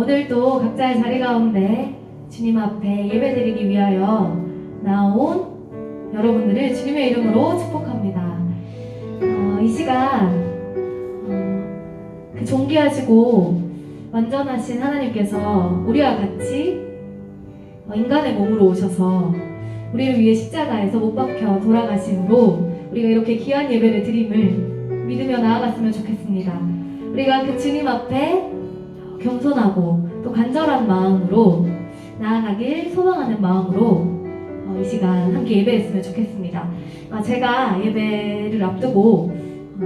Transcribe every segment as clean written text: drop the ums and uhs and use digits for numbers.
오늘도 각자의 자리 가운데 주님 앞에 예배드리기 위하여 나온 여러분들을 주님의 이름으로 축복합니다. 이 시간 그 존귀하시고 완전하신 하나님께서 우리와 같이 인간의 몸으로 오셔서 우리를 위해 십자가에서 못 박혀 돌아가심으로 우리가 이렇게 귀한 예배를 드림을 믿으며 나아갔으면 좋겠습니다. 우리가 그 주님 앞에 겸손하고 또 간절한 마음으로 나아가길 소망하는 마음으로 이 시간 함께 예배했으면 좋겠습니다. 제가 예배를 앞두고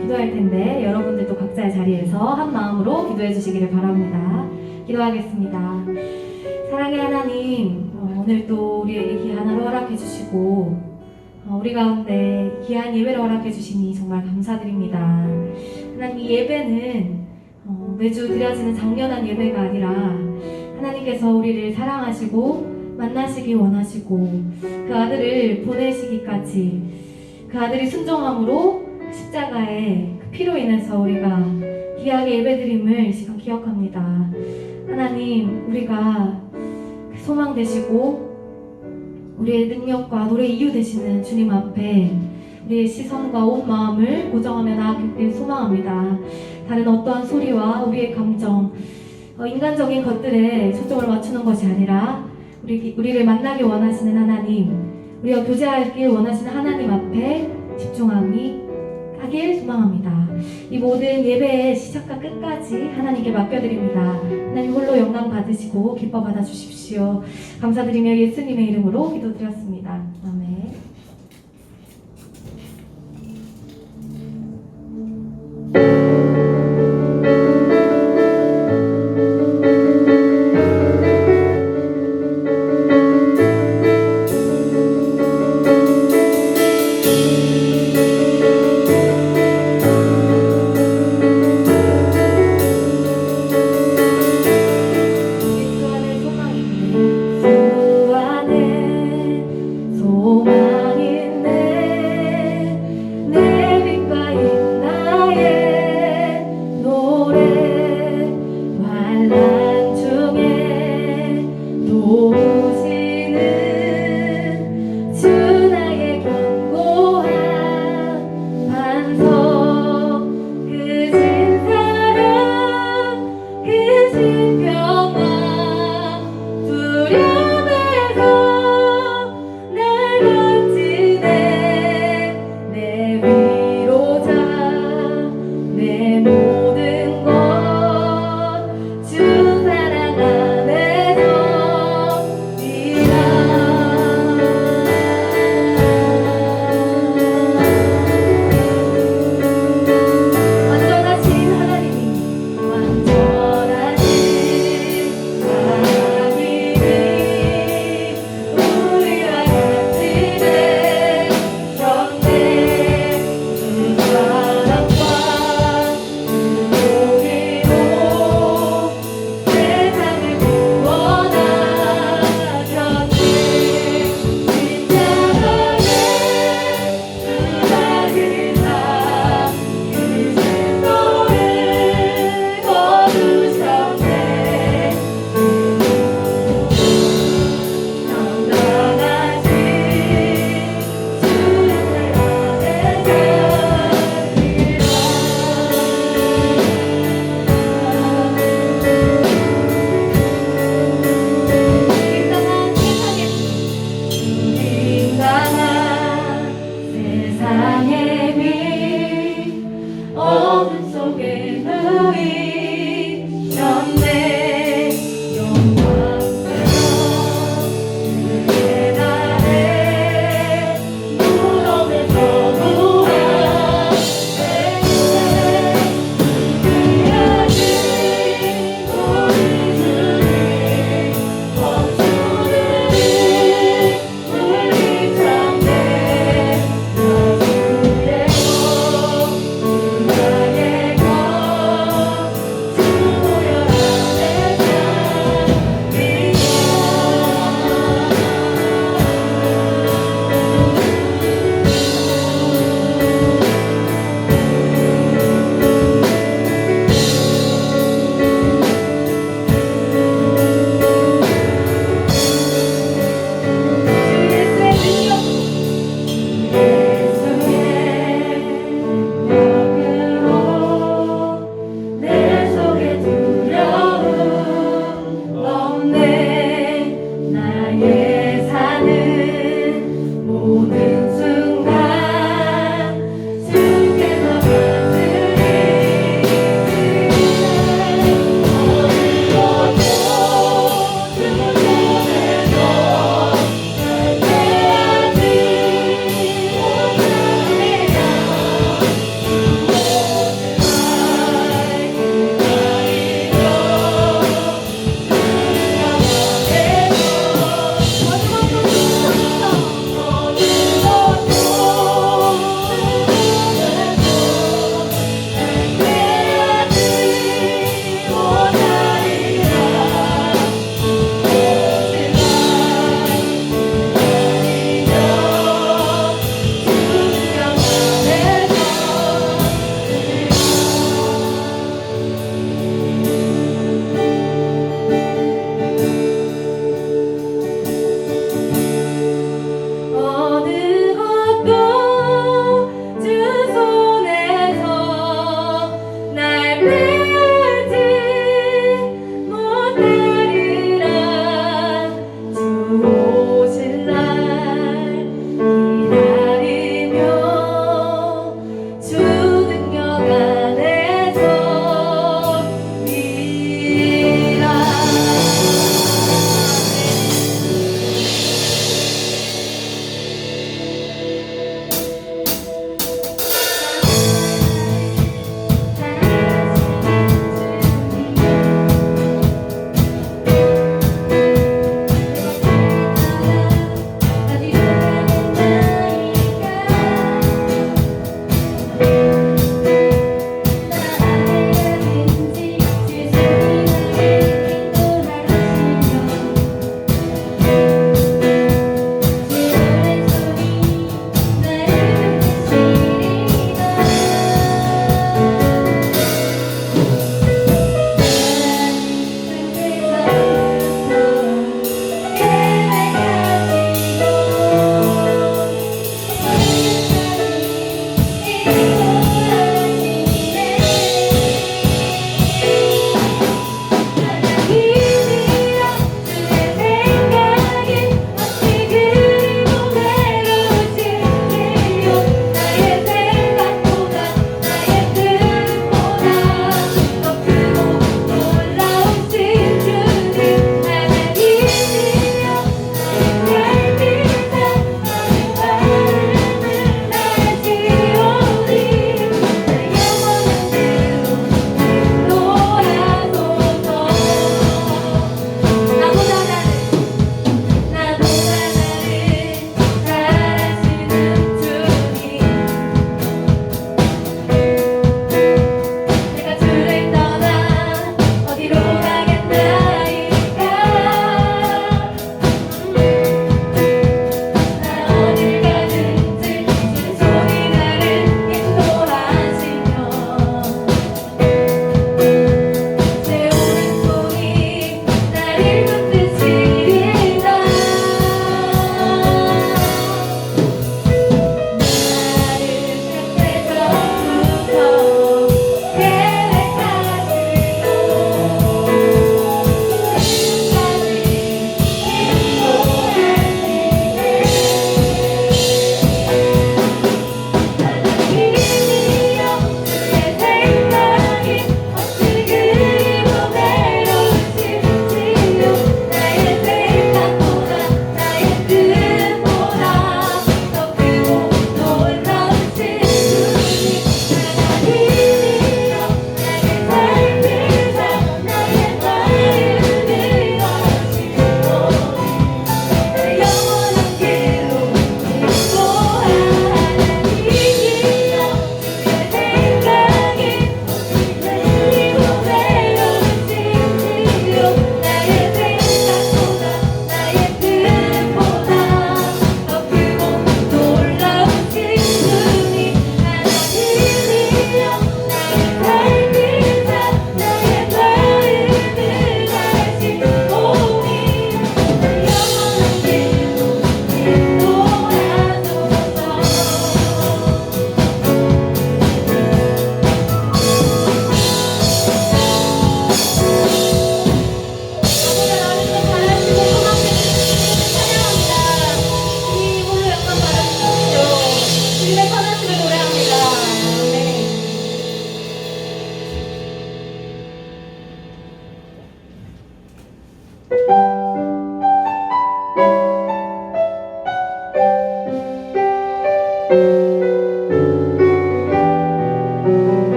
기도할 텐데 여러분들도 각자의 자리에서 한 마음으로 기도해 주시기를 바랍니다. 기도하겠습니다. 사랑의 하나님, 오늘도 우리에게 귀한 하루 허락해 주시고 우리 가운데 귀한 예배를 허락해 주시니 정말 감사드립니다. 하나님, 이 예배는 매주 드려지는 장련한 예배가 아니라 하나님께서 우리를 사랑하시고 만나시기 원하시고 그 아들을 보내시기까지 그 아들이 순종함으로 십자가의 그 피로 인해서 우리가 귀하게 예배드림을 지금 기억합니다. 하나님, 우리가 소망 되시고 우리의 능력과 노래의 이유 되시는 주님 앞에 우리의 시선과 온 마음을 고정하며 나아가길 소망합니다. 다른 어떠한 소리와 우리의 감정, 인간적인 것들에 초점을 맞추는 것이 아니라 우리를 만나기 원하시는 하나님, 우리가 교제하길 원하시는 하나님 앞에 집중하기 하길 소망합니다. 이 모든 예배의 시작과 끝까지 하나님께 맡겨드립니다. 하나님 홀로 영광 받으시고 기뻐 받아주십시오. 감사드리며 예수님의 이름으로 기도드렸습니다. 아멘. 주 안에 소망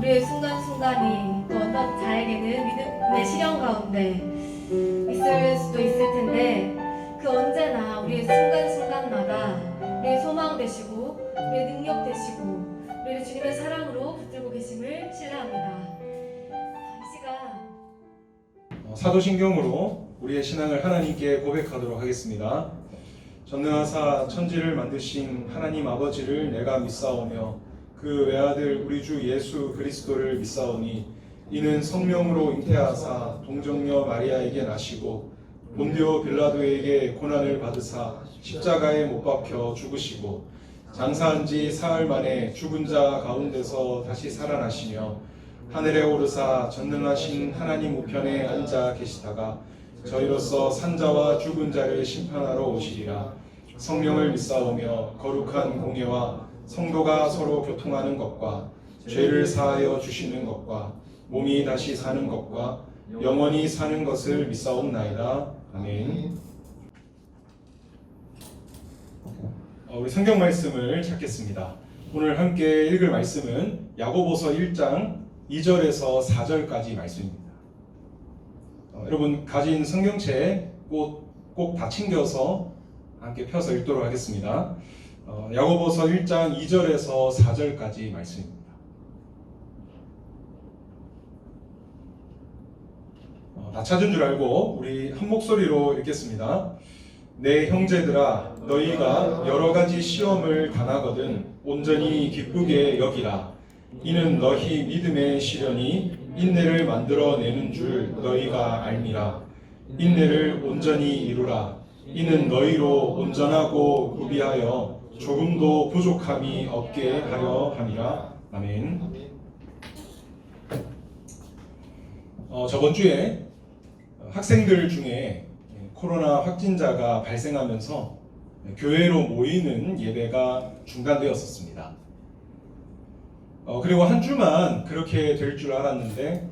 우리의 순간순간이 또 어떤 자에게는 믿음의 시련 가운데 있을 수도 있을 텐데 그 언제나 우리의 순간순간마다 우리의 소망 되시고 우리의 능력 되시고 우리를 주님의 사랑으로 붙들고 계심을 신뢰합니다. 이 시간 사도신경으로 우리의 신앙을 하나님께 고백하도록 하겠습니다. 전능하사 천지를 만드신 하나님 아버지를 내가 믿사오며 그 외아들 우리 주 예수 그리스도를 믿사오니 이는 성령으로 잉태하사 동정녀 마리아에게 나시고 본디오 빌라도에게 고난을 받으사 십자가에 못 박혀 죽으시고 장사한 지 사흘 만에 죽은 자 가운데서 다시 살아나시며 하늘에 오르사 전능하신 하나님 우편에 앉아 계시다가 저희로서 산자와 죽은 자를 심판하러 오시리라. 성령을 믿사오며 거룩한 공예와 성도가 서로 교통하는 것과 죄를 사하여 주시는 것과 몸이 다시 사는 것과 영원히 사는 것을 믿사옵나이다. 아멘. 우리 성경 말씀을 찾겠습니다. 오늘 함께 읽을 말씀은 야고보서 1장 2절에서 4절까지 말씀입니다. 여러분 가진 성경책 꼭 다 챙겨서 함께 펴서 읽도록 하겠습니다. 야고보서 1장 2절에서 4절까지 말씀입니다. 다 찾은 줄 알고 우리 한 목소리로 읽겠습니다. 내 형제들아 너희가 여러 가지 시험을 당하거든 온전히 기쁘게 여기라. 이는 너희 믿음의 시련이 인내를 만들어내는 줄 너희가 알미라. 인내를 온전히 이루라. 이는 너희로 온전하고 구비하여 조금도 부족함이 없게 하려 함이라. 아멘. 저번 주에 학생들 중에 코로나 확진자가 발생하면서 교회로 모이는 예배가 중단되었었습니다. 그리고 한 주만 그렇게 될 줄 알았는데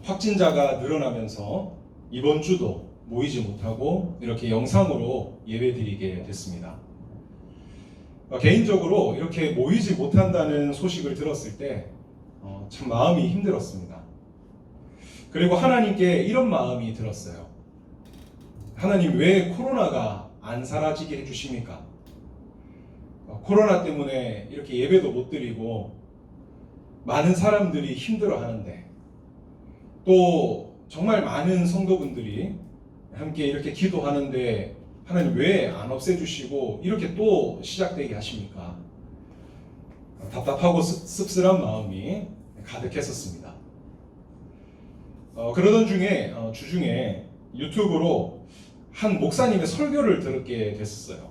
확진자가 늘어나면서 이번 주도 모이지 못하고 이렇게 영상으로 예배드리게 됐습니다. 개인적으로 이렇게 모이지 못한다는 소식을 들었을 때 참 마음이 힘들었습니다. 그리고 하나님께 이런 마음이 들었어요. 하나님 왜 코로나가 안 사라지게 해주십니까? 코로나 때문에 이렇게 예배도 못 드리고 많은 사람들이 힘들어하는데 또 정말 많은 성도분들이 함께 이렇게 기도하는데 하나님 왜 안 없애주시고 이렇게 또 시작되게 하십니까? 답답하고 씁쓸한 마음이 가득했었습니다. 그러던 중에 주중에 유튜브로 한 목사님의 설교를 듣게 됐었어요.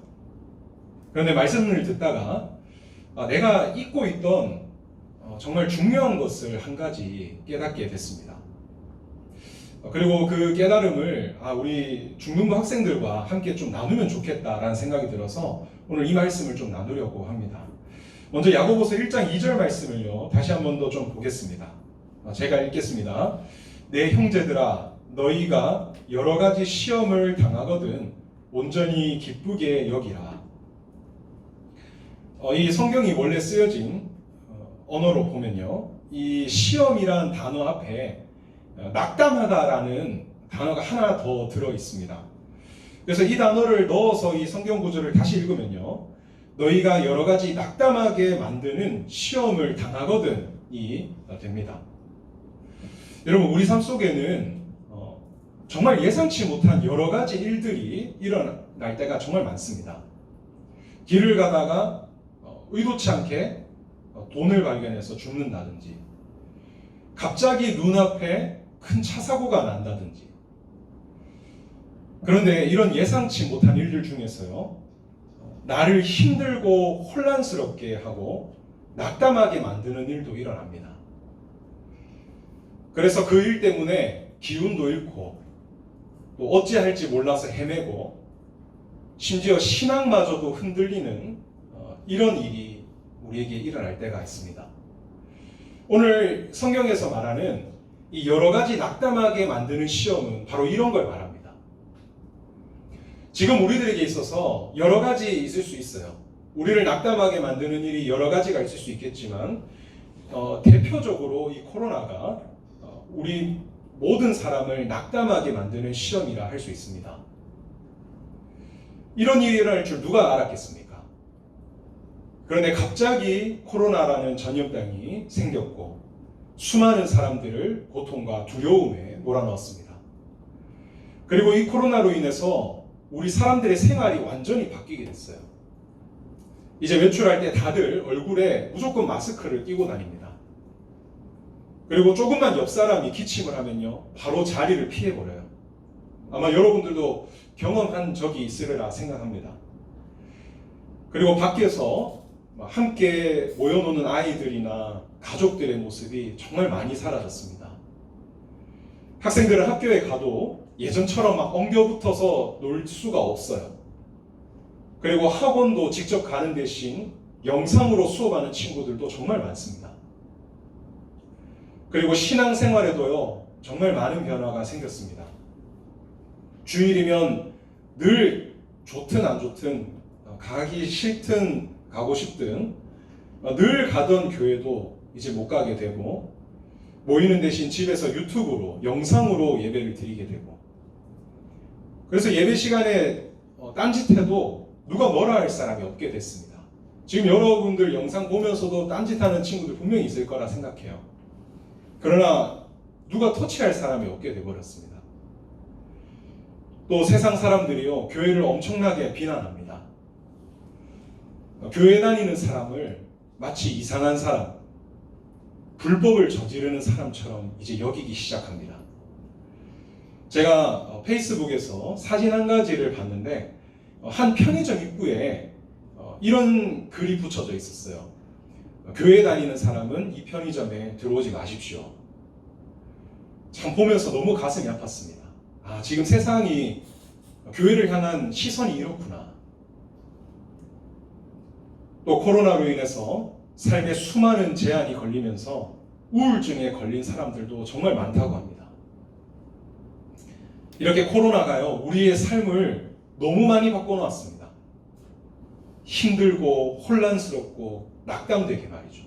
그런데 말씀을 듣다가 내가 잊고 있던 정말 중요한 것을 한 가지 깨닫게 됐습니다. 그리고 그 깨달음을 우리 중등부 학생들과 함께 좀 나누면 좋겠다라는 생각이 들어서 오늘 이 말씀을 좀 나누려고 합니다. 먼저 야고보서 1장 2절 말씀을요 다시 한 번 더 좀 보겠습니다. 제가 읽겠습니다. 내 형제들아 너희가 여러 가지 시험을 당하거든 온전히 기쁘게 여기라. 이 성경이 원래 쓰여진 언어로 보면요, 이 시험이란 단어 앞에 낙담하다라는 단어가 하나 더 들어 있습니다. 그래서 이 단어를 넣어서 이 성경 구절을 다시 읽으면요, 너희가 여러 가지 낙담하게 만드는 시험을 당하거든이 됩니다. 여러분 우리 삶 속에는 정말 예상치 못한 여러 가지 일들이 일어날 때가 정말 많습니다. 길을 가다가 의도치 않게 돈을 발견해서 죽는다든지, 갑자기 눈앞에 큰 차 사고가 난다든지. 그런데 이런 예상치 못한 일들 중에서요, 나를 힘들고 혼란스럽게 하고 낙담하게 만드는 일도 일어납니다. 그래서 그 일 때문에 기운도 잃고 또 어찌할지 몰라서 헤매고 심지어 신앙마저도 흔들리는 이런 일이 우리에게 일어날 때가 있습니다. 오늘 성경에서 말하는 이 여러 가지 낙담하게 만드는 시험은 바로 이런 걸 말합니다. 지금 우리들에게 있어서 여러 가지 있을 수 있어요. 우리를 낙담하게 만드는 일이 여러 가지가 있을 수 있겠지만 대표적으로 이 코로나가 우리 모든 사람을 낙담하게 만드는 시험이라 할 수 있습니다. 이런 일이 일어날 줄 누가 알았겠습니까? 그런데 갑자기 코로나라는 전염병이 생겼고 수많은 사람들을 고통과 두려움에 몰아넣었습니다. 그리고 이 코로나로 인해서 우리 사람들의 생활이 완전히 바뀌게 됐어요. 이제 외출할 때 다들 얼굴에 무조건 마스크를 끼고 다닙니다. 그리고 조금만 옆 사람이 기침을 하면요, 바로 자리를 피해버려요. 아마 여러분들도 경험한 적이 있으리라 생각합니다. 그리고 밖에서 함께 모여노는 아이들이나 가족들의 모습이 정말 많이 사라졌습니다. 학생들은 학교에 가도 예전처럼 막 엉겨붙어서 놀 수가 없어요. 그리고 학원도 직접 가는 대신 영상으로 수업하는 친구들도 정말 많습니다. 그리고 신앙생활에도요, 정말 많은 변화가 생겼습니다. 주일이면 늘 좋든 안 좋든 가기 싫든 가고 싶든 늘 가던 교회도 이제 못 가게 되고 모이는 대신 집에서 유튜브로 영상으로 예배를 드리게 되고, 그래서 예배 시간에 딴짓해도 누가 뭐라 할 사람이 없게 됐습니다. 지금 여러분들 영상 보면서도 딴짓하는 친구들 분명히 있을 거라 생각해요. 그러나 누가 터치할 사람이 없게 돼버렸습니다. 또 세상 사람들이요, 교회를 엄청나게 비난합니다. 교회 다니는 사람을 마치 이상한 사람, 불법을 저지르는 사람처럼 이제 여기기 시작합니다. 제가 페이스북에서 사진 한 가지를 봤는데 한 편의점 입구에 이런 글이 붙여져 있었어요. 교회 다니는 사람은 이 편의점에 들어오지 마십시오. 참 보면서 너무 가슴이 아팠습니다. 아, 지금 세상이 교회를 향한 시선이 이렇구나. 또 코로나로 인해서 삶에 수많은 제한이 걸리면서 우울증에 걸린 사람들도 정말 많다고 합니다. 이렇게 코로나가요, 우리의 삶을 너무 많이 바꿔놓았습니다. 힘들고 혼란스럽고 낙담되게 말이죠.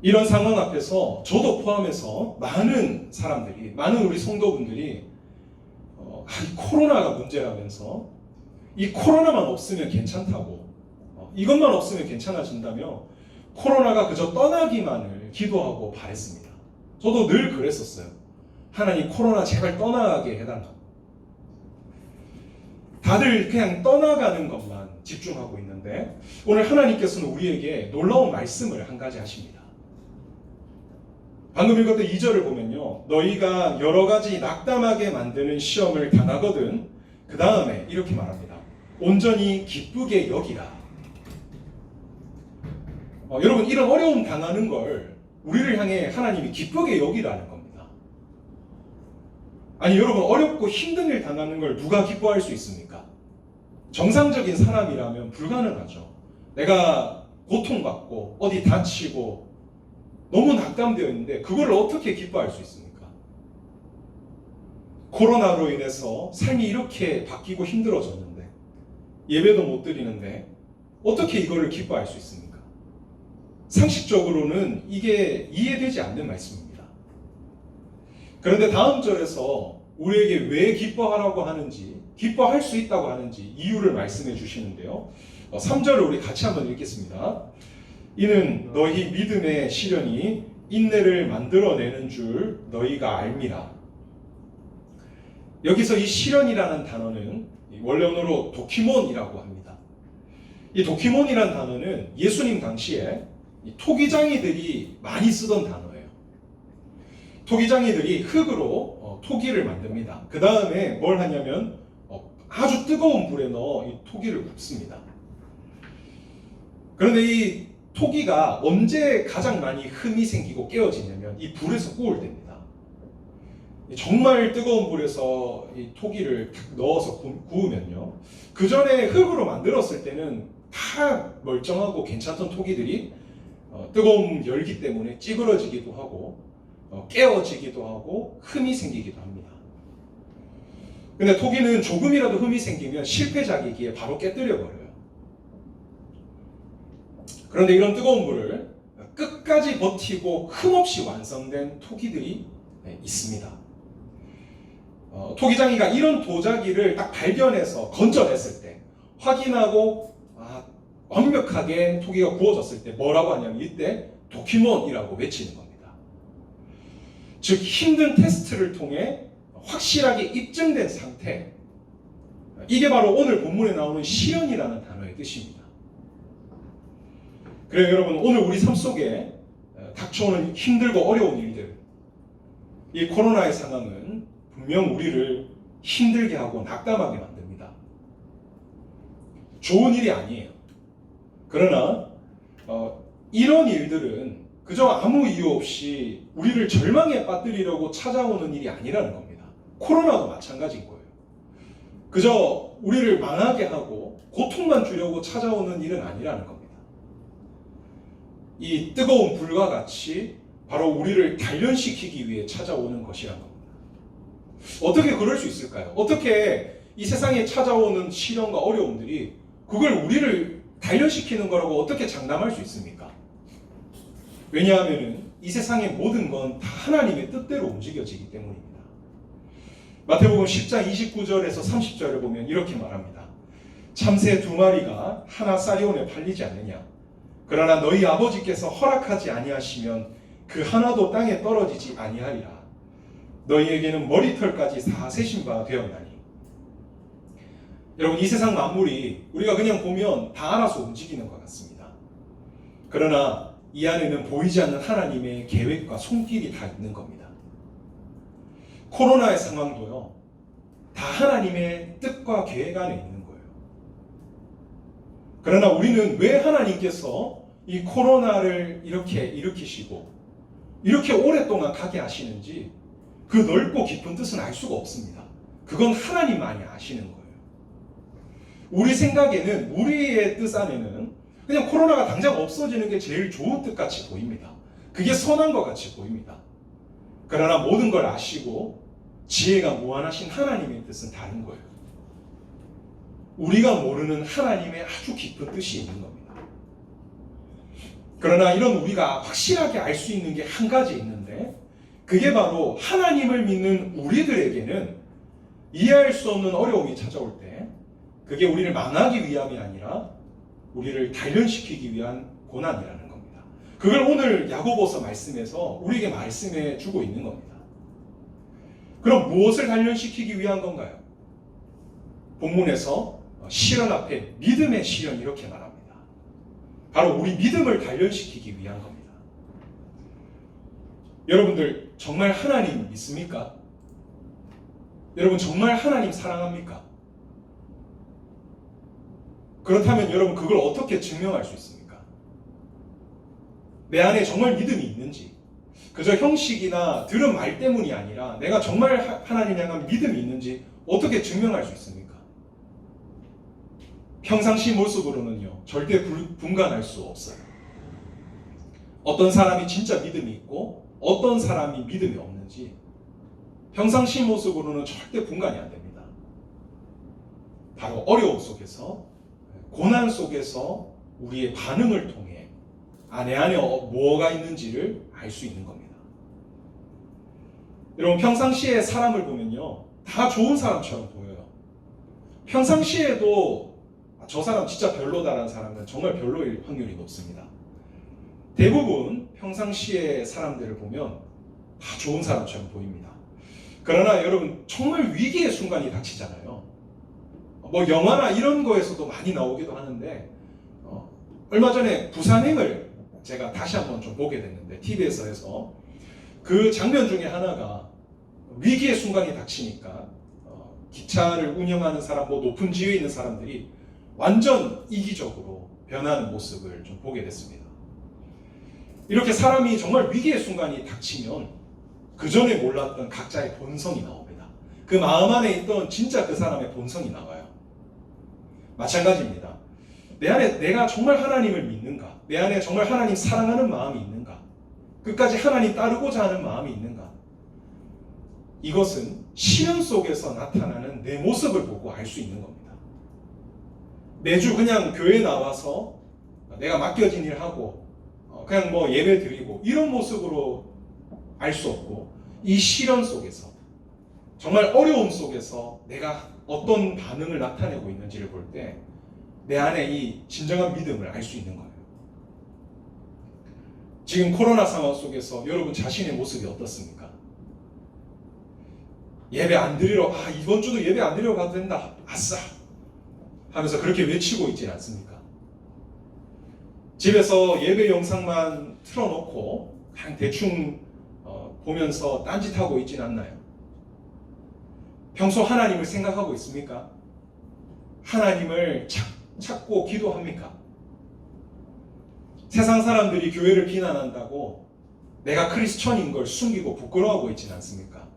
이런 상황 앞에서 저도 포함해서 많은 사람들이, 많은 우리 성도분들이 이 코로나가 문제라면서 이 코로나만 없으면 괜찮다고, 이것만 없으면 괜찮아진다며 코로나가 그저 떠나기만을 기도하고 바랬습니다. 저도 늘 그랬었어요. 하나님, 코로나 제발 떠나게 해달라고. 다들 그냥 떠나가는 것만 집중하고 있는데 오늘 하나님께서는 우리에게 놀라운 말씀을 한 가지 하십니다. 방금 읽었던 2절을 보면요, 너희가 여러 가지 낙담하게 만드는 시험을 당하거든 그 다음에 이렇게 말합니다. 온전히 기쁘게 여기라. 여러분, 이런 어려움 당하는 걸 우리를 향해 하나님이 기쁘게 여기라는 겁니다. 아니 여러분, 어렵고 힘든 일 당하는 걸 누가 기뻐할 수 있습니까? 정상적인 사람이라면 불가능하죠. 내가 고통받고 어디 다치고 너무 낙담되어 있는데 그걸 어떻게 기뻐할 수 있습니까? 코로나로 인해서 삶이 이렇게 바뀌고 힘들어졌는데 예배도 못 드리는데 어떻게 이거를 기뻐할 수 있습니까? 상식적으로는 이게 이해되지 않는 말씀입니다. 그런데 다음 절에서 우리에게 왜 기뻐하라고 하는지, 기뻐할 수 있다고 하는지 이유를 말씀해 주시는데요. 3절을 우리 같이 한번 읽겠습니다. 이는 너희 믿음의 시련이 인내를 만들어내는 줄 너희가 알미라. 여기서 이 시련이라는 단어는 원래어로 도키몬이라고 합니다. 이 도키몬이라는 단어는 예수님 당시에 토기장이들이 많이 쓰던 단어예요. 토기장이들이 흙으로 토기를 만듭니다. 그 다음에 뭘 하냐면 아주 뜨거운 불에 넣어 이 토기를 굽습니다. 그런데 이 토기가 언제 가장 많이 흠이 생기고 깨어지냐면 이 불에서 구울 때입니다. 정말 뜨거운 불에서 이 토기를 넣어서 구우면요, 그 전에 흙으로 만들었을 때는 다 멀쩡하고 괜찮던 토기들이 뜨거운 열기 때문에 찌그러지기도 하고 깨어지기도 하고 흠이 생기기도 합니다. 근데 토기는 조금이라도 흠이 생기면 실패작이기에 바로 깨뜨려 버려요. 그런데 이런 뜨거운 불을 끝까지 버티고 흠없이 완성된 토기들이 있습니다. 토기장이가 이런 도자기를 딱 발견해서 건져냈을 때 확인하고 완벽하게 토기가 구워졌을 때 뭐라고 하냐면 이때 도키몬이라고 외치는 겁니다. 즉 힘든 테스트를 통해 확실하게 입증된 상태, 이게 바로 오늘 본문에 나오는 실현이라는 단어의 뜻입니다. 그래요 여러분, 오늘 우리 삶 속에 닥쳐오는 힘들고 어려운 일들, 이 코로나의 상황은 분명 우리를 힘들게 하고 낙담하게 만듭니다. 좋은 일이 아니에요. 그러나 이런 일들은 그저 아무 이유 없이 우리를 절망에 빠뜨리려고 찾아오는 일이 아니라는 겁니다. 코로나도 마찬가지인 거예요. 그저 우리를 망하게 하고 고통만 주려고 찾아오는 일은 아니라는 겁니다. 이 뜨거운 불과 같이 바로 우리를 단련시키기 위해 찾아오는 것이란 겁니다. 어떻게 그럴 수 있을까요? 어떻게 이 세상에 찾아오는 시련과 어려움들이 그걸 우리를 단련시키는 거라고 어떻게 장담할 수 있습니까? 왜냐하면 이 세상의 모든 건 다 하나님의 뜻대로 움직여지기 때문입니다. 마태복음 10장 29절에서 30절을 보면 이렇게 말합니다. 참새 2마리가 하나 쌀이온에 팔리지 않느냐? 그러나 너희 아버지께서 허락하지 아니하시면 그 하나도 땅에 떨어지지 아니하리라. 너희에게는 머리털까지 다 세신 바 되었나니. 여러분, 이 세상 만물이 우리가 그냥 보면 다 알아서 움직이는 것 같습니다. 그러나 이 안에는 보이지 않는 하나님의 계획과 손길이 다 있는 겁니다. 코로나의 상황도요, 다 하나님의 뜻과 계획 안에 있는 거예요. 그러나 우리는 왜 하나님께서 이 코로나를 이렇게 일으키시고 이렇게 오랫동안 가게 하시는지 그 넓고 깊은 뜻은 알 수가 없습니다. 그건 하나님만이 아시는 거예요. 우리 생각에는, 우리의 뜻 안에는 그냥 코로나가 당장 없어지는 게 제일 좋은 뜻 같이 보입니다. 그게 선한 것 같이 보입니다. 그러나 모든 걸 아시고 지혜가 무한하신 하나님의 뜻은 다른 거예요. 우리가 모르는 하나님의 아주 깊은 뜻이 있는 겁니다. 그러나 이런 우리가 확실하게 알 수 있는 게 한 가지 있는데, 그게 바로 하나님을 믿는 우리들에게는 이해할 수 없는 어려움이 찾아올 때 그게 우리를 망하기 위함이 아니라 우리를 단련시키기 위한 고난이라는 겁니다. 그걸 오늘 야고보서 말씀에서 우리에게 말씀해 주고 있는 겁니다. 그럼 무엇을 단련시키기 위한 건가요? 본문에서 실현 앞에 믿음의 실현 이렇게 말합니다. 바로 우리 믿음을 단련시키기 위한 겁니다. 여러분들 정말 하나님 믿습니까? 여러분 정말 하나님 사랑합니까? 그렇다면 여러분 그걸 어떻게 증명할 수 있습니까? 내 안에 정말 믿음이 있는지, 그저 형식이나 들은 말 때문이 아니라 내가 정말 하나님 향한 믿음이 있는지 어떻게 증명할 수 있습니까? 평상시 모습으로는요 절대 분간할 수 없어요. 어떤 사람이 진짜 믿음이 있고 어떤 사람이 믿음이 없는지 평상시 모습으로는 절대 분간이 안 됩니다. 바로 어려움 속에서, 고난 속에서 우리의 반응을 통해 안에 뭐가 있는지를 알 수 있는 겁니다. 여러분 평상시에 사람을 보면요 다 좋은 사람처럼 보여요. 평상시에도 저 사람 진짜 별로다라는 사람은 정말 별로일 확률이 높습니다. 대부분 평상시에 사람들을 보면 다 좋은 사람처럼 보입니다. 그러나 여러분 정말 위기의 순간이 닥치잖아요. 뭐 영화나 이런 거에서도 많이 나오기도 하는데 얼마 전에 부산행을 제가 다시 한번 좀 보게 됐는데 TV에서 해서 그 장면 중에 하나가 위기의 순간이 닥치니까 기차를 운영하는 사람, 뭐 높은 지위에 있는 사람들이 완전 이기적으로 변하는 모습을 좀 보게 됐습니다. 이렇게 사람이 정말 위기의 순간이 닥치면 그 전에 몰랐던 각자의 본성이 나옵니다. 그 마음 안에 있던 진짜 그 사람의 본성이 나와요. 마찬가지입니다. 내 안에 내가 정말 하나님을 믿는가? 내 안에 정말 하나님 사랑하는 마음이 있는가? 끝까지 하나님 따르고자 하는 마음이 있는가? 이것은 시련 속에서 나타나는 내 모습을 보고 알 수 있는 겁니다. 매주 그냥 교회 나와서 내가 맡겨진 일 하고 그냥 뭐 예배 드리고 이런 모습으로 알 수 없고, 이 시련 속에서, 정말 어려움 속에서 내가 어떤 반응을 나타내고 있는지를 볼 때 내 안에 이 진정한 믿음을 알 수 있는 거예요. 지금 코로나 상황 속에서 여러분 자신의 모습이 어떻습니까? 예배 안 드리러, 이번 주도 예배 안 드리러 가도 된다, 아싸 하면서 그렇게 외치고 있진 않습니까? 집에서 예배 영상만 틀어놓고 그냥 대충 보면서 딴짓하고 있진 않나요? 평소 하나님을 생각하고 있습니까? 하나님을 찾고 기도합니까? 세상 사람들이 교회를 비난한다고 내가 크리스천인 걸 숨기고 부끄러워하고 있진 않습니까?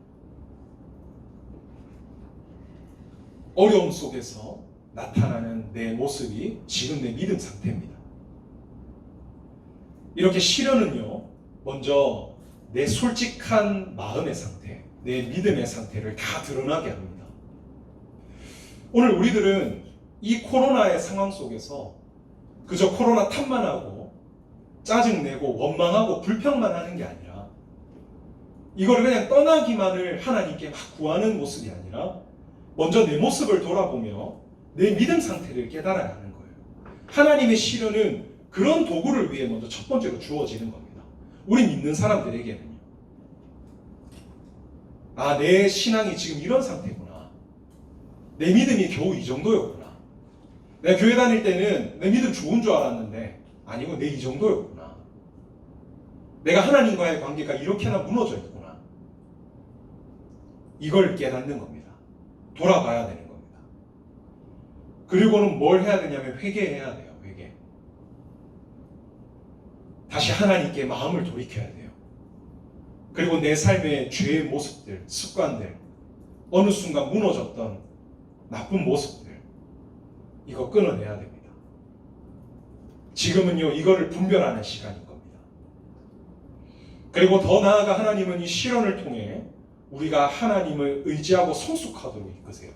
어려움 속에서 나타나는 내 모습이 지금 내 믿음 상태입니다. 이렇게 시련은요, 먼저 내 솔직한 마음의 상태, 내 믿음의 상태를 다 드러나게 합니다. 오늘 우리들은 이 코로나의 상황 속에서 그저 코로나 탓만 하고 짜증내고 원망하고 불평만 하는 게 아니라, 이걸 그냥 떠나기만을 하나님께 막 구하는 모습이 아니라 먼저 내 모습을 돌아보며 내 믿음 상태를 깨달아야 하는 거예요. 하나님의 시련은 그런 도구를 위해 먼저 첫 번째로 주어지는 겁니다. 우리 믿는 사람들에게는요. 내 신앙이 지금 이런 상태구나. 내 믿음이 겨우 이 정도였구나. 내가 교회 다닐 때는 내 믿음 좋은 줄 알았는데 아니고 내 이 정도였구나. 내가 하나님과의 관계가 이렇게나 무너져 있구나. 이걸 깨닫는 겁니다. 돌아봐야 되는 겁니다. 그리고는 뭘 해야 되냐면 회개해야 돼요. 회개. 다시 하나님께 마음을 돌이켜야 돼요. 그리고 내 삶의 죄의 모습들, 습관들, 어느 순간 무너졌던 나쁜 모습들, 이거 끊어내야 됩니다. 지금은요, 이거를 분별하는 시간인 겁니다. 그리고 더 나아가 하나님은 이 시련을 통해 우리가 하나님을 의지하고 성숙하도록 이끄세요.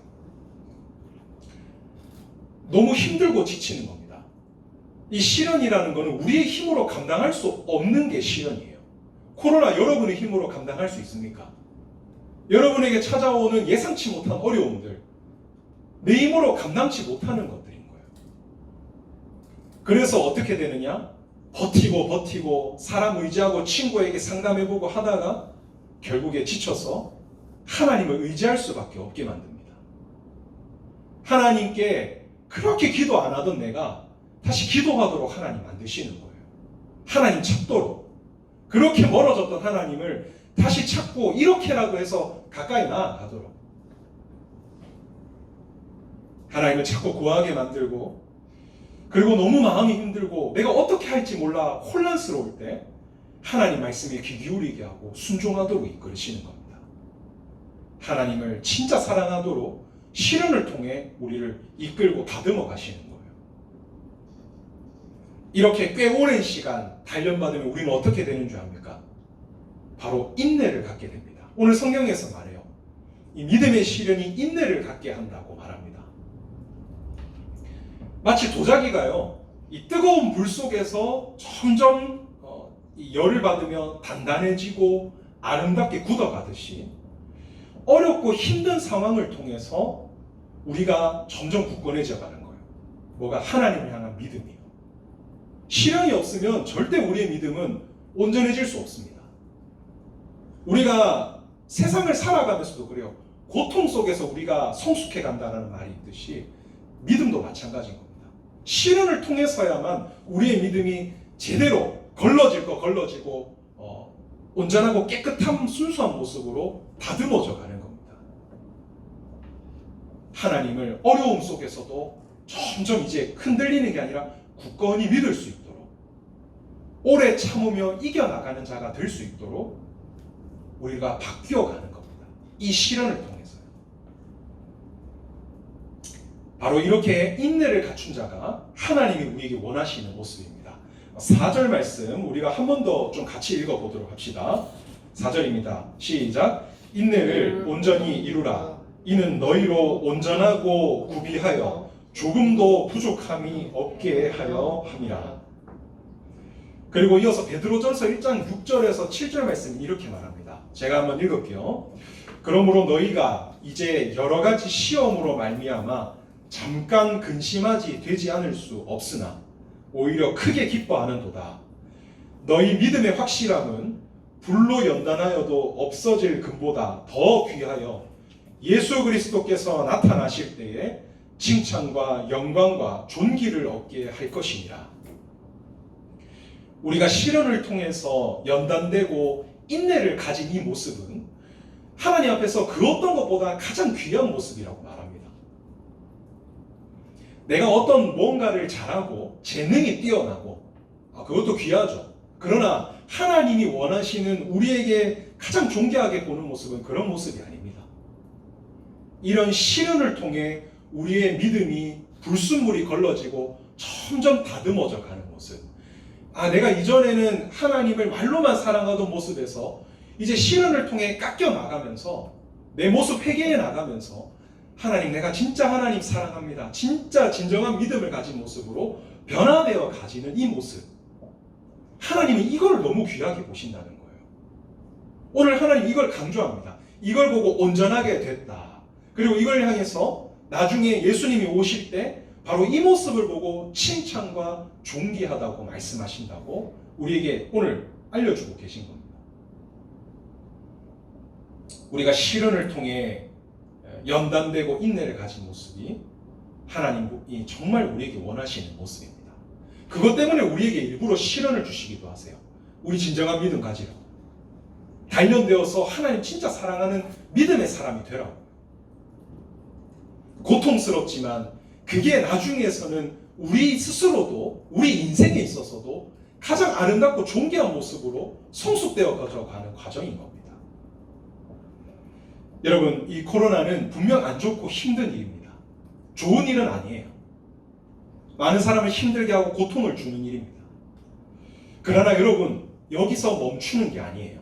너무 힘들고 지치는 겁니다. 이 시련이라는 것은 우리의 힘으로 감당할 수 없는 게 시련이에요. 코로나 여러분의 힘으로 감당할 수 있습니까? 여러분에게 찾아오는 예상치 못한 어려움들, 내 힘으로 감당치 못하는 것들인 거예요. 그래서 어떻게 되느냐? 버티고 사람 의지하고 친구에게 상담해보고 하다가 결국에 지쳐서 하나님을 의지할 수밖에 없게 만듭니다. 하나님께 그렇게 기도 안 하던 내가 다시 기도하도록 하나님 만드시는 거예요. 하나님 찾도록. 그렇게 멀어졌던 하나님을 다시 찾고 이렇게라도 해서 가까이 나아가도록 하나님을 자꾸 구하게 만들고, 그리고 너무 마음이 힘들고 내가 어떻게 할지 몰라 혼란스러울 때 하나님 말씀에 귀 기울이게 하고 순종하도록 이끌으시는 겁니다. 하나님을 진짜 사랑하도록 시련을 통해 우리를 이끌고 다듬어 가시는 거예요. 이렇게 꽤 오랜 시간 단련받으면 우리는 어떻게 되는 줄 압니까? 바로 인내를 갖게 됩니다. 오늘 성경에서 말해요. 이 믿음의 시련이 인내를 갖게 한다고 말합니다. 마치 도자기가요, 이 뜨거운 불 속에서 점점 이 열을 받으며 단단해지고 아름답게 굳어가듯이 어렵고 힘든 상황을 통해서 우리가 점점 굳건해져 가는 거예요. 뭐가? 하나님을 향한 믿음이에요. 시련이 없으면 절대 우리의 믿음은 온전해질 수 없습니다. 우리가 세상을 살아가면서도 그래요. 고통 속에서 우리가 성숙해 간다는 말이 있듯이 믿음도 마찬가지인 겁니다. 시련을 통해서야만 우리의 믿음이 제대로 걸러지고 온전하고 깨끗한 순수한 모습으로 다듬어져 가는 겁니다. 하나님을 어려움 속에서도 점점 이제 흔들리는 게 아니라 굳건히 믿을 수 있도록, 오래 참으며 이겨나가는 자가 될 수 있도록 우리가 바뀌어 가는 겁니다. 이 시련을 통해서요. 바로 이렇게 인내를 갖춘 자가 하나님이 우리에게 원하시는 모습입니다. 4절 말씀 우리가 한 번 더 좀 같이 읽어보도록 합시다. 4절입니다. 시작. 인내를 온전히 이루라. 이는 너희로 온전하고 구비하여 조금도 부족함이 없게 하려 함이라. 그리고 이어서 베드로전서 1장 6절에서 7절 말씀이 이렇게 말합니다. 제가 한번 읽을게요. 그러므로 너희가 이제 여러 가지 시험으로 말미암아 잠깐 근심하지 되지 않을 수 없으나 오히려 크게 기뻐하는도다. 너희 믿음의 확실함은 불로 연단하여도 없어질 금보다 더 귀하여 예수 그리스도께서 나타나실 때에 칭찬과 영광과 존귀를 얻게 할 것이니라. 우리가 시련을 통해서 연단되고 인내를 가진 이 모습은 하나님 앞에서 그 어떤 것보다 가장 귀한 모습이라고 말합니다. 내가 어떤 무언가를 잘하고 재능이 뛰어나고 그것도 귀하죠. 그러나 하나님이 원하시는 우리에게 가장 존귀하게 보는 모습은 그런 모습이 아닙니다. 이런 시련을 통해 우리의 믿음이 불순물이 걸러지고 점점 다듬어져 가는 모습. 내가 이전에는 하나님을 말로만 사랑하던 모습에서 이제 시련을 통해 깎여 나가면서 내 모습 회개해 나가면서 하나님, 내가 진짜 하나님 사랑합니다. 진짜 진정한 믿음을 가진 모습으로 변화되어 가지는 이 모습. 하나님이 이걸 너무 귀하게 보신다는 거예요. 오늘 하나님 이걸 강조합니다. 이걸 보고 온전하게 됐다. 그리고 이걸 향해서 나중에 예수님이 오실 때 바로 이 모습을 보고 칭찬과 존귀하다고 말씀하신다고 우리에게 오늘 알려주고 계신 겁니다. 우리가 시련을 통해 연단되고 인내를 가진 모습이 하나님이 정말 우리에게 원하시는 모습입니다. 그것 때문에 우리에게 일부러 시련을 주시기도 하세요. 우리 진정한 믿음 가지라고. 단련되어서 하나님 진짜 사랑하는 믿음의 사람이 되라고. 고통스럽지만 그게 나중에서는 우리 스스로도 우리 인생에 있어서도 가장 아름답고 존귀한 모습으로 성숙되어 가는 과정인 겁니다. 여러분, 이 코로나는 분명 안 좋고 힘든 일입니다. 좋은 일은 아니에요. 많은 사람을 힘들게 하고 고통을 주는 일입니다. 그러나 여러분, 여기서 멈추는 게 아니에요.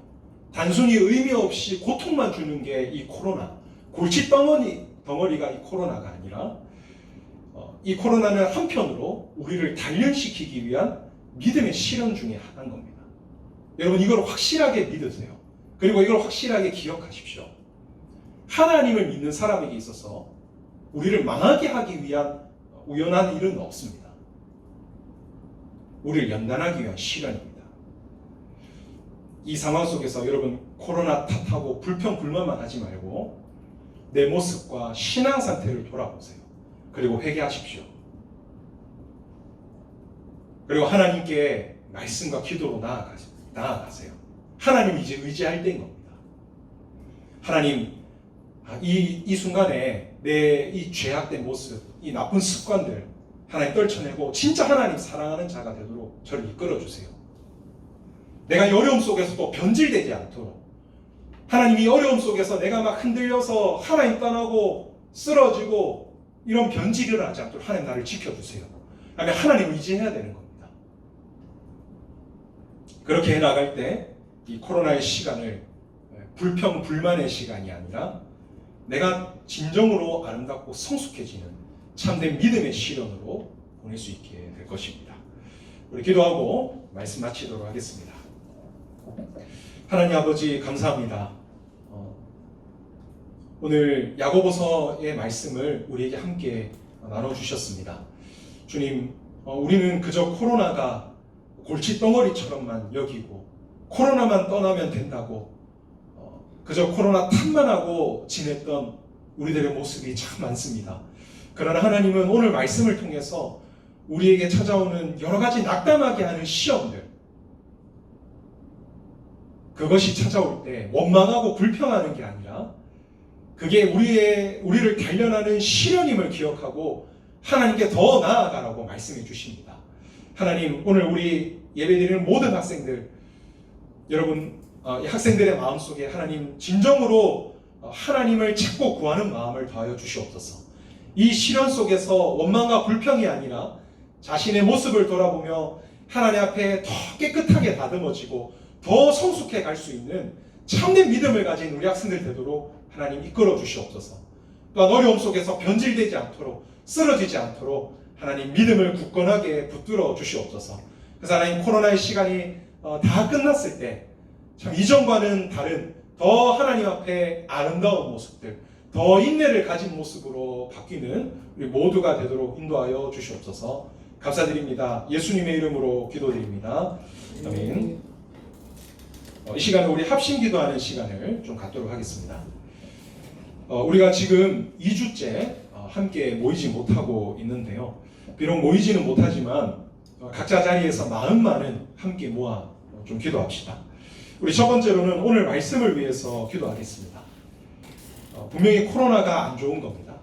단순히 의미 없이 고통만 주는 게 이 코로나, 골칫 덩어리가 이 코로나가 아니라 이 코로나는 한편으로 우리를 단련시키기 위한 믿음의 실현 중에 하나인 겁니다. 여러분, 이걸 확실하게 믿으세요. 그리고 이걸 확실하게 기억하십시오. 하나님을 믿는 사람에게 있어서 우리를 망하게 하기 위한 우연한 일은 없습니다. 우리를 연단하기 위한 시련입니다. 이 상황 속에서 여러분, 코로나 탓하고 불평불만만 하지 말고 내 모습과 신앙 상태를 돌아보세요. 그리고 회개하십시오. 그리고 하나님께 말씀과 기도로 나아가세요. 하나님 이제 의지할 때인 겁니다. 하나님, 이 순간에 내 이 죄악된 모습, 이 나쁜 습관들 하나님 떨쳐내고 진짜 하나님 사랑하는 자가 되도록 저를 이끌어 주세요. 내가 이 어려움 속에서도 변질되지 않도록, 하나님 이 어려움 속에서 내가 막 흔들려서 하나님 떠나고 쓰러지고 이런 변질이 일어나지 않도록 하나님 나를 지켜주세요. 하나님 의지해야 되는 겁니다. 그렇게 해나갈 때 이 코로나의 시간을 불평 불만의 시간이 아니라 내가 진정으로 아름답고 성숙해지는 참된 믿음의 시련으로 보낼 수 있게 될 것입니다. 우리 기도하고 말씀 마치도록 하겠습니다. 하나님 아버지, 감사합니다. 오늘 야고보서의 말씀을 우리에게 함께 나눠주셨습니다. 주님, 우리는 그저 코로나가 골칫덩어리처럼만 여기고 코로나만 떠나면 된다고 그저 코로나 탓만 하고 지냈던 우리들의 모습이 참 많습니다. 그러나 하나님은 오늘 말씀을 통해서 우리에게 찾아오는 여러 가지 낙담하게 하는 시험들, 그것이 찾아올 때 원망하고 불평하는 게 아니라 그게 우리를 단련하는 시련임을 기억하고 하나님께 더 나아가라고 말씀해 주십니다. 하나님, 오늘 우리 예배드리는 모든 학생들, 여러분, 학생들의 마음속에 하나님 진정으로 하나님을 찾고 구하는 마음을 더하여 주시옵소서. 이 시련 속에서 원망과 불평이 아니라 자신의 모습을 돌아보며 하나님 앞에 더 깨끗하게 다듬어지고 더 성숙해 갈 수 있는 참된 믿음을 가진 우리 학생들 되도록 하나님 이끌어 주시옵소서. 또한 어려움 속에서 변질되지 않도록, 쓰러지지 않도록 하나님 믿음을 굳건하게 붙들어 주시옵소서. 그래서 하나님 코로나의 시간이 다 끝났을 때 참 이전과는 다른 더 하나님 앞에 아름다운 모습들, 더 인내를 가진 모습으로 바뀌는 우리 모두가 되도록 인도하여 주시옵소서. 감사드립니다. 예수님의 이름으로 기도드립니다. 아멘. 이 시간에 우리 합심 기도하는 시간을 좀 갖도록 하겠습니다. 우리가 지금 2주째 함께 모이지 못하고 있는데요. 비록 모이지는 못하지만 각자 자리에서 마음만은 함께 모아 좀 기도합시다. 우리 첫 번째로는 오늘 말씀을 위해서 기도하겠습니다. 분명히 코로나가 안 좋은 겁니다.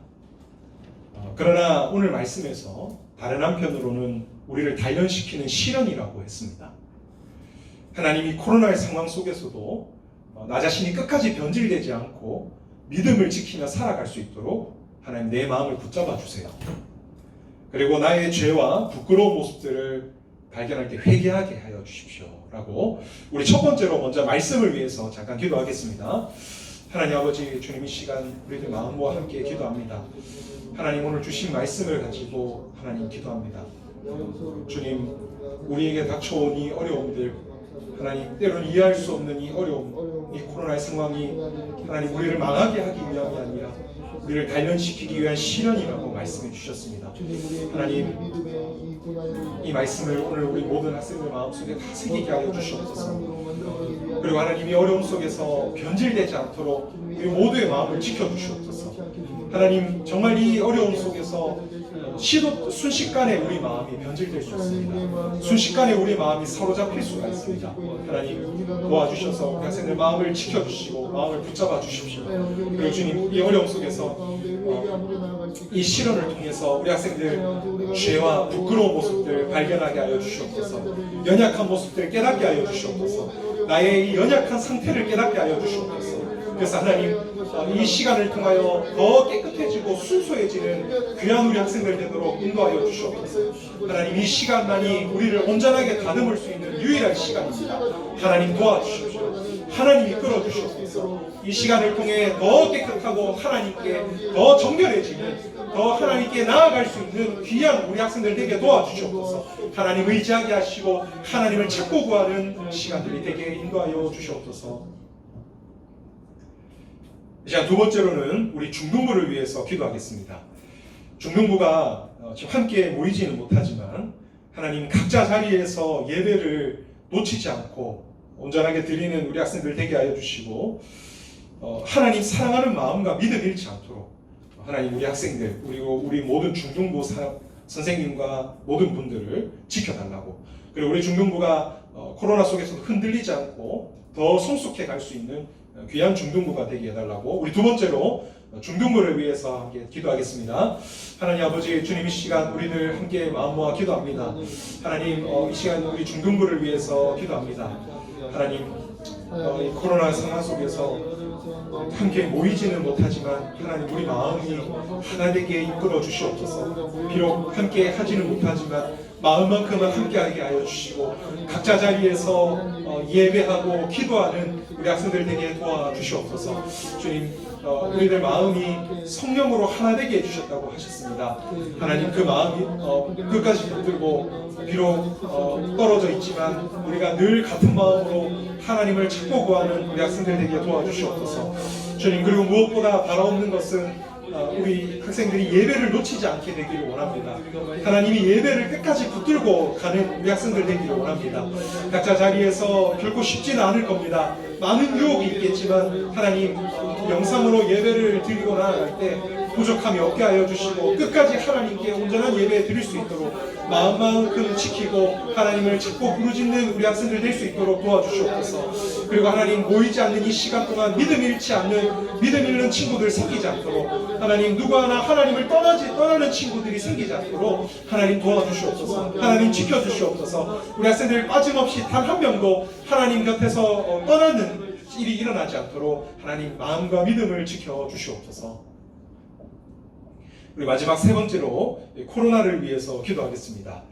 그러나 오늘 말씀에서 다른 한편으로는 우리를 단련시키는 시련이라고 했습니다. 하나님이 코로나의 상황 속에서도 나 자신이 끝까지 변질되지 않고 믿음을 지키며 살아갈 수 있도록 하나님 내 마음을 붙잡아 주세요. 그리고 나의 죄와 부끄러운 모습들을 발견할 때 회개하게 하여 주십시오. 라고 우리 첫 번째로 먼저 말씀을 위해서 잠깐 기도하겠습니다. 하나님 아버지, 주님 이 시간 우리들 마음과 함께 기도합니다. 하나님 오늘 주신 말씀을 가지고 하나님 기도합니다. 주님, 우리에게 닥쳐온 이 어려움들, 하나님 때로는 이해할 수 없는 이 어려움, 이 코로나의 상황이 하나님 우리를 망하게 하기 위함이 아니라 우리를 단련시키기 위한 시련이라고 말씀해 주셨습니다. 하나님, 이 말씀을 오늘 우리 모든 학생들 마음속에 다 새기게 하여 주시옵소서. 그리고 하나님이 어려움 속에서 변질되지 않도록 우리 모두의 마음을 지켜주시옵소서. 하나님, 정말 이 어려움 속에서 순식간에 우리 마음이 변질될 수 있습니다. 순식간에 우리 마음이 사로잡힐 수가 있습니다. 하나님 도와주셔서 우리 학생들 마음을 지켜주시고 마음을 붙잡아 주십시오. 그리고 주님, 이 어려움 속에서 이 시련을 통해서 우리 학생들 죄와 부끄러운 모습들 발견하게 하여 주시옵소서. 연약한 모습들 깨닫게 하여 주시옵소서. 나의 이 연약한 상태를 깨닫게 하여 주시옵소서. 그래서 하나님, 이 시간을 통하여 더 깨끗해지고 순수해지는 귀한 우리 학생들 되도록 인도하여 주시옵소서. 하나님, 이 시간만이 우리를 온전하게 다듬을 수 있는 유일한 시간입니다. 하나님 도와주십시오. 하나님 이끌어 주시옵소서. 이 시간을 통해 더 깨끗하고 하나님께 더 정결해지는, 더 하나님께 나아갈 수 있는 귀한 우리 학생들 되게 도와주시옵소서. 하나님 의지하게 하시고 하나님을 찾고 구하는 시간들이 되게 인도하여 주시옵소서. 자, 두 번째로는 우리 중등부를 위해서 기도하겠습니다. 중등부가 지금 함께 모이지는 못하지만 하나님 각자 자리에서 예배를 놓치지 않고 온전하게 드리는 우리 학생들 되게 하여 주시고, 하나님 사랑하는 마음과 믿음 잃지 않도록 하나님 우리 학생들 그리고 우리 모든 중등부 선생님과 모든 분들을 지켜달라고, 그리고 우리 중등부가 코로나 속에서도 흔들리지 않고 더 성숙해 갈 수 있는 귀한 중등부가 되게 해달라고, 우리 두 번째로 중등부를 위해서 함께 기도하겠습니다. 하나님 아버지, 주님 이 시간 우리들 함께 마음 모아 기도합니다. 하나님, 이 시간 우리 중등부를 위해서 기도합니다. 하나님, 이 코로나 상황 속에서 함께 모이지는 못하지만 하나님 우리 마음이 하나 되게 이끌어 주시옵소서. 비록 함께 하지는 못하지만 마음만큼은 함께하게 하여 주시고 각자 자리에서 예배하고 기도하는 우리 학생들 되게 도와주시옵소서. 주님, 우리들 마음이 성령으로 하나 되게 해주셨다고 하셨습니다. 하나님, 그 마음이 끝까지 붙들고 비록 떨어져 있지만 우리가 늘 같은 마음으로 하나님을 찾고 구하는 우리 학생들 되게 도와주시옵소서. 주님, 그리고 무엇보다 바라옵는 것은 우리 학생들이 예배를 놓치지 않게 되기를 원합니다. 하나님이 예배를 끝까지 붙들고 가는 우리 학생들 되기를 원합니다. 각자 자리에서 결코 쉽지는 않을 겁니다. 많은 유혹이 있겠지만 하나님, 영상으로 예배를 드리고 나아갈 때 부족함이 없게 하여 주시고 끝까지 하나님께 온전한 예배 드릴 수 있도록 마음만큼 지키고 하나님을 찾고 부르짖는 우리 학생들 될 수 있도록 도와주시옵소서. 그리고 하나님, 모이지 않는 이 시간 동안 믿음 잃지 않는, 믿음 잃는 친구들 생기지 않도록 하나님, 누구 하나 하나님을 떠나는 친구들이 생기지 않도록 하나님 도와주시옵소서. 하나님 지켜주시옵소서. 우리 학생들 빠짐없이 단 한 명도 하나님 곁에서 떠나는 일이 일어나지 않도록 하나님 마음과 믿음을 지켜주시옵소서. 우리 마지막 세 번째로 코로나를 위해서 기도하겠습니다.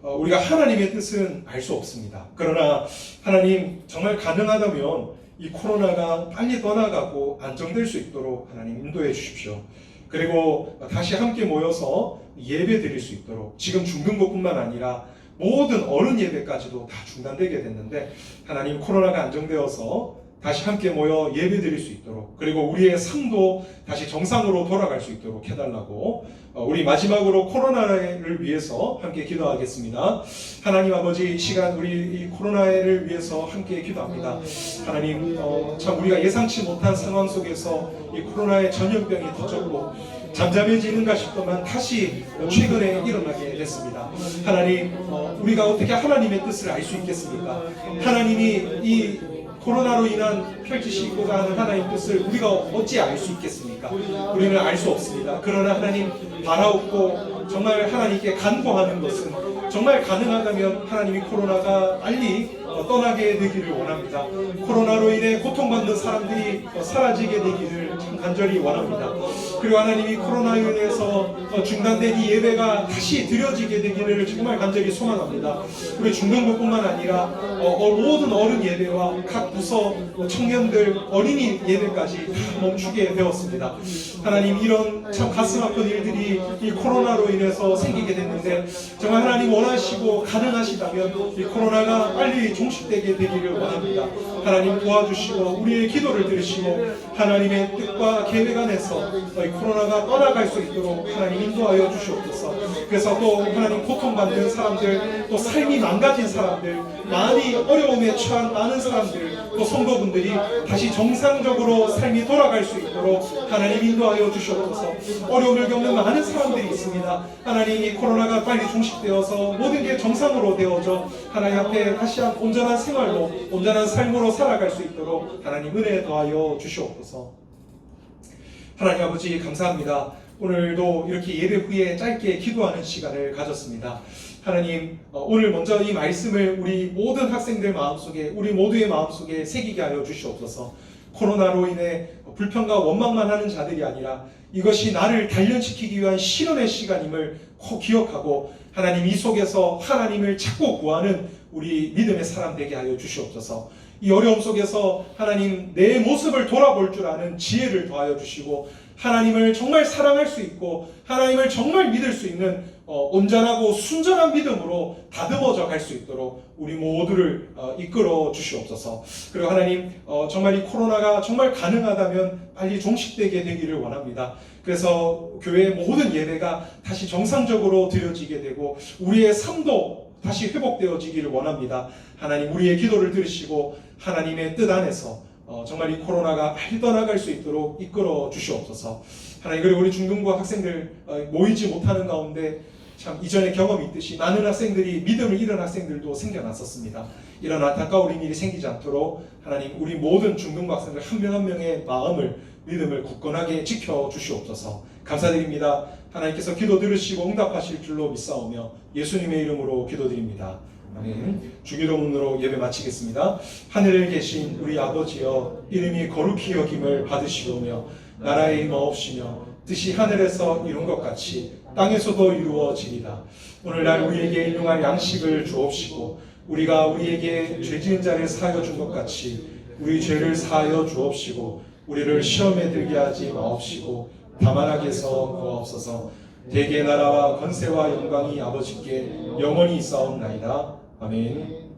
우리가 하나님의 뜻은 알 수 없습니다. 그러나 하나님, 정말 가능하다면 이 코로나가 빨리 떠나가고 안정될 수 있도록 하나님 인도해 주십시오. 그리고 다시 함께 모여서 예배 드릴 수 있도록 지금 중등부뿐만 아니라 모든 어른 예배까지도 다 중단되게 됐는데 하나님 코로나가 안정되어서 다시 함께 모여 예배드릴 수 있도록, 그리고 우리의 삶도 다시 정상으로 돌아갈 수 있도록 해달라고 우리 마지막으로 코로나를 위해서 함께 기도하겠습니다. 하나님 아버지, 이 시간 우리 이 코로나를 위해서 함께 기도합니다. 하나님 참 우리가 예상치 못한 상황 속에서 이 코로나의 전염병이 터졌고 잠잠해지는가 싶더만 다시 최근에 일어나게 됐습니다. 하나님, 우리가 어떻게 하나님의 뜻을 알 수 있겠습니까? 하나님이 이 코로나로 인한 펼치시고자 하는 하나님의 뜻을 우리가 어찌 알 수 있겠습니까? 우리는 알 수 없습니다. 그러나 하나님 바라옵고 정말 하나님께 간구하는 것은, 정말 가능하다면 하나님이 코로나가 빨리 떠나게 되기를 원합니다. 코로나로 인해 고통받는 사람들이 사라지게 되기를 참 간절히 원합니다. 그리고 하나님이 코로나로 인해서 중단된 이 예배가 다시 드려지게 되기를 정말 간절히 소망합니다. 우리 중등부뿐만 아니라 모든 어른 예배와 각 부서 청년들 어린이 예배까지 다 멈추게 되었습니다. 하나님, 이런 참 가슴 아픈 일들이 이 코로나로 인해서 생기게 됐는데 정말 하나님 원하시고 가능하시다면 이 코로나가 빨리 종식되게 되기를 원합니다. 하나님 도와주시고 우리의 기도를 들으시고 하나님의 뜻과 계획 안에서 이 코로나가 떠나갈 수 있도록 하나님 인도하여 주시옵소서. 그래서 또 하나님 고통받는 사람들, 또 삶이 망가진 사람들, 많이 어려움에 처한 많은 사람들, 또 성도분들이 다시 정상적으로 삶이 돌아갈 수 있도록 하나님 인도하여 주시옵소서. 어려움을 겪는 많은 사람들이 있습니다. 하나님, 이 코로나가 빨리 종식되어서 모든 게 정상으로 되어져 하나님 앞에 다시 한 온전한 생활로, 온전한 삶으로 살아갈 수 있도록 하나님 은혜 더하여 주시옵소서. 하나님 아버지, 감사합니다. 오늘도 이렇게 예배 후에 짧게 기도하는 시간을 가졌습니다. 하나님, 오늘 먼저 이 말씀을 우리 모든 학생들 마음속에, 우리 모두의 마음속에 새기게 하여 주시옵소서. 코로나로 인해 불평과 원망만 하는 자들이 아니라 이것이 나를 단련시키기 위한 실현의 시간임을 꼭 기억하고 하나님, 이 속에서 하나님을 찾고 구하는 우리 믿음의 사람 되게 하여 주시옵소서. 이 어려움 속에서 하나님, 내 모습을 돌아볼 줄 아는 지혜를 더하여 주시고 하나님을 정말 사랑할 수 있고 하나님을 정말 믿을 수 있는 온전하고 순전한 믿음으로 다듬어져 갈 수 있도록 우리 모두를 이끌어 주시옵소서. 그리고 하나님, 정말 이 코로나가 정말 가능하다면 빨리 종식되게 되기를 원합니다. 그래서 교회의 모든 예배가 다시 정상적으로 드려지게 되고 우리의 삶도 다시 회복되어지기를 원합니다. 하나님, 우리의 기도를 들으시고 하나님의 뜻 안에서 정말 이 코로나가 빨리 떠나갈 수 있도록 이끌어 주시옵소서. 하나님, 그리고 우리 중등부 학생들 모이지 못하는 가운데 참 이전에 경험이 있듯이 많은 학생들이 믿음을 잃은 학생들도 생겨났었습니다. 이런 안타까운 일이 생기지 않도록 하나님, 우리 모든 중등부 학생들 한 명 한 명의 마음을, 믿음을 굳건하게 지켜 주시옵소서. 감사드립니다. 하나님께서 기도 들으시고 응답하실 줄로 믿사오며 예수님의 이름으로 기도드립니다. 아멘. 주기도문으로 예배 마치겠습니다. 하늘에 계신 우리 아버지여, 이름이 거룩히 여김을 받으시오며 나라의 임하옵시며 뜻이 하늘에서 이룬 것 같이 땅에서도 이루어지리다. 오늘날 우리에게 일용할 양식을 주옵시고 우리가 우리에게 죄 지은 자를 사하여 준 것 같이 우리 죄를 사하여 주옵시고 우리를 시험에 들게 하지 마옵시고 다만 악에서 구하옵소서. 대개 나라와 권세와 영광이 아버지께 영원히 있사옵나이다. 아멘.